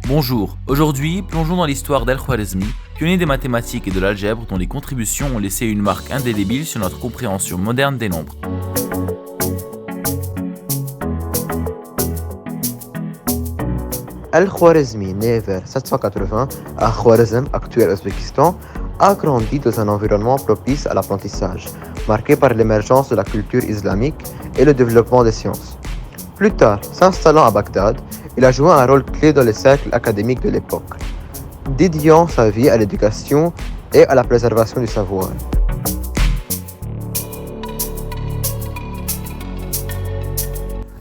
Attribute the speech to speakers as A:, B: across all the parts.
A: Bonjour, aujourd'hui plongeons dans l'histoire d'Al-Khwarizmi, pionnier des mathématiques et de l'algèbre dont les contributions ont laissé une marque indélébile sur notre compréhension moderne des nombres.
B: Al-Khwarizmi, né vers 780 à Khwarizm, actuel Ouzbékistan, a grandi dans un environnement propice à l'apprentissage, marqué par l'émergence de la culture islamique et le développement des sciences. Plus tard, s'installant à Bagdad, il a joué un rôle clé dans les cercles académiques de l'époque, dédiant sa vie à l'éducation et à la préservation du savoir.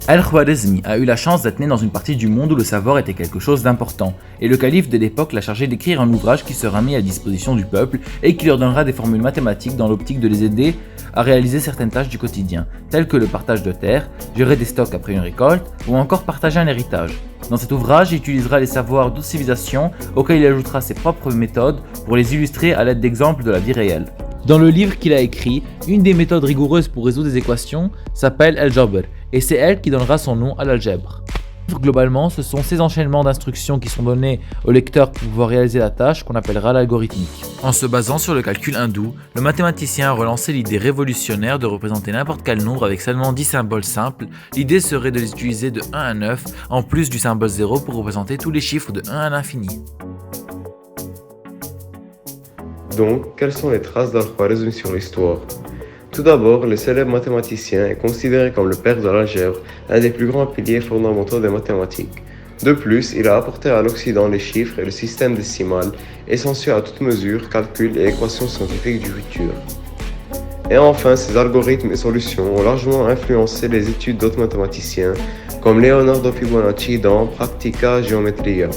A: Al-Khwarizmi a eu la chance d'être né dans une partie du monde où le savoir était quelque chose d'important, et le calife de l'époque l'a chargé d'écrire un ouvrage qui sera mis à disposition du peuple et qui leur donnera des formules mathématiques dans l'optique de les aider à réaliser certaines tâches du quotidien, telles que le partage de terre, gérer des stocks après une récolte, ou encore partager un héritage. Dans cet ouvrage, il utilisera les savoirs d'autres civilisations auxquels il ajoutera ses propres méthodes pour les illustrer à l'aide d'exemples de la vie réelle. Dans le livre qu'il a écrit, une des méthodes rigoureuses pour résoudre des équations s'appelle Al-Jabr, et c'est elle qui donnera son nom à l'algèbre. Globalement, ce sont ces enchaînements d'instructions qui sont donnés au lecteur pour pouvoir réaliser la tâche qu'on appellera l'algorithmique. En se basant sur le calcul hindou, le mathématicien a relancé l'idée révolutionnaire de représenter n'importe quel nombre avec seulement 10 symboles simples. L'idée serait de les utiliser de 1 à 9, en plus du symbole 0 pour représenter tous les chiffres de 1 à l'infini.
C: Donc, quelles sont les traces d'Al-Khwarizmi sur l'histoire? Tout d'abord, le célèbre mathématicien est considéré comme le père de l'algèbre, un des plus grands piliers fondamentaux des mathématiques. De plus, il a apporté à l'Occident les chiffres et le système décimal, essentiels à toute mesure, calcul et équation scientifique du futur. Et enfin, ses algorithmes et solutions ont largement influencé les études d'autres mathématiciens, comme Leonardo Fibonacci dans Practica Geometria.